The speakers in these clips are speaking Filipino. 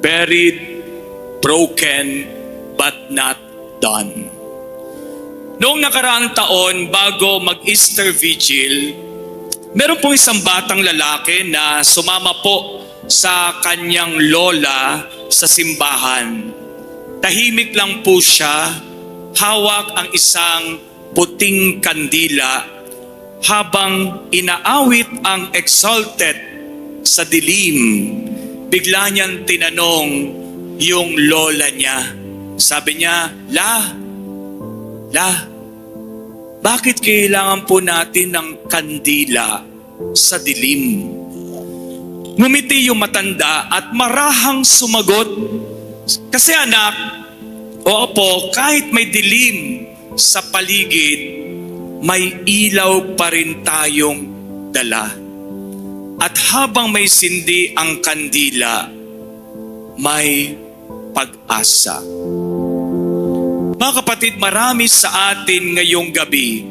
buried, broken, but not done. Noong nakaraang taon, bago mag-Easter Vigil, meron pong isang batang lalaki na sumama po sa kanyang lola sa simbahan. Tahimik lang po siya, hawak ang isang puting kandila habang inaawit ang Exalted sa dilim. Bigla niyang tinanong yung lola niya. Sabi niya, La, bakit kailangan po natin ng kandila sa dilim? Ngumiti yung matanda at marahang sumagot, kasi anak, oo po, kahit may dilim sa paligid, may ilaw pa rin tayong dala. At habang may sindi ang kandila, may pag-asa. Mga kapatid, marami sa atin ngayong gabi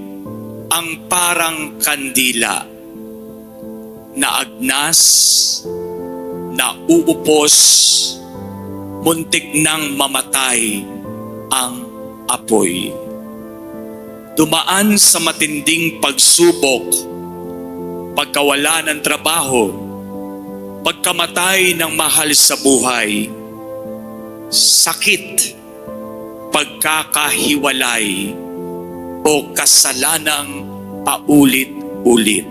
ang parang kandila na agnas, na uupos, muntik nang mamatay ang apoy. Dumaan sa matinding pagsubok, pagkawala ng trabaho, pagkamatay ng mahal sa buhay, sakit, pagkakahiwalay, o kasalanang paulit-ulit.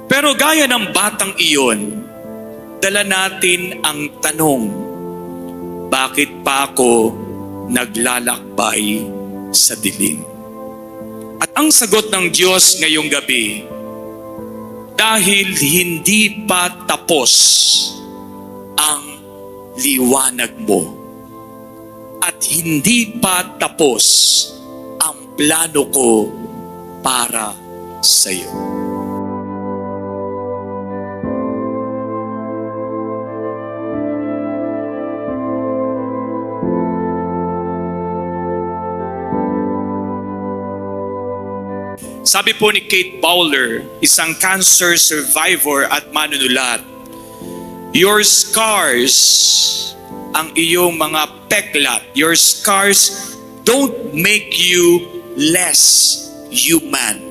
Pero gaya ng batang iyon, dala natin ang tanong, bakit pa ako naglalakbay sa dilim? At ang sagot ng Diyos ngayong gabi, dahil hindi pa tapos ang liwanag mo at hindi pa tapos ang plano ko para sa iyo. Sabi po ni Kate Bowler, isang cancer survivor at manunulat, your scars, ang iyong mga peklat, your scars don't make you less human.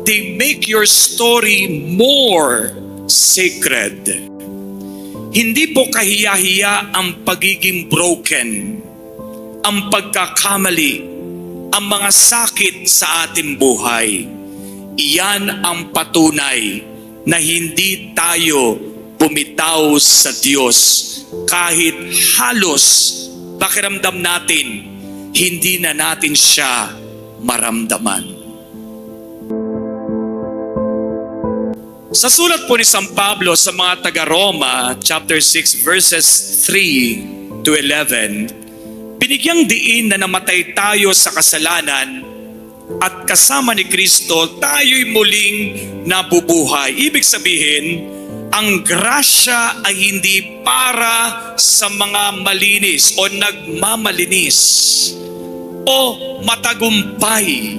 They make your story more sacred. Hindi po kahiya-hiya ang pagiging broken, ang pagkakamali, ang mga sakit sa ating buhay. Iyan ang patunay na hindi tayo bumitaw sa Diyos kahit halos pakiramdam natin, hindi na natin siya maramdaman. Sa sulat po ni San Pablo sa mga taga-Roma, chapter 6, verses 3 to 11, binigyang diin na namatay tayo sa kasalanan at kasama ni Kristo tayo'y muling nabubuhay. Ibig sabihin, ang grasya ay hindi para sa mga malinis o nagmamalinis o matagumpay,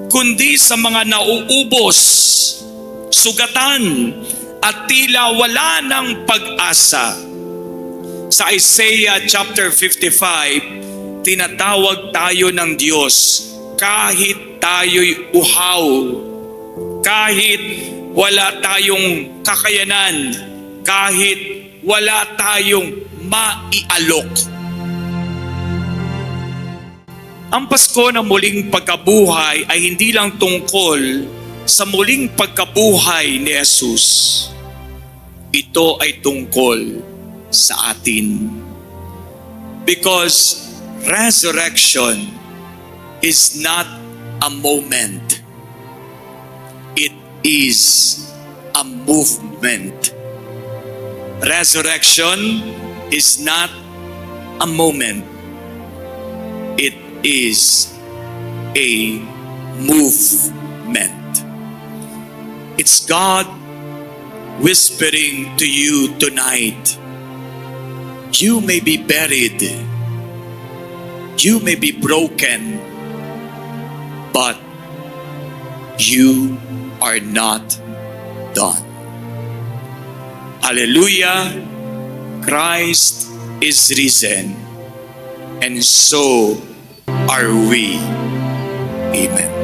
kundi sa mga nauubos, sugatan at tila wala ng pag-asa. Sa Isaiah chapter 55, tinatawag tayo ng Diyos kahit tayo'y uhaw, kahit wala tayong kakayanan, kahit wala tayong maialok. Ang Pasko ng muling pagkabuhay ay hindi lang tungkol sa muling pagkabuhay ni Jesus. Ito ay tungkol sa atin. Because resurrection is not a moment. It is a movement. Resurrection is not a moment. It is a movement. It's God whispering to you tonight, you may be buried, you may be broken, but you are not done. Hallelujah! Christ is risen, and so are we. Amen.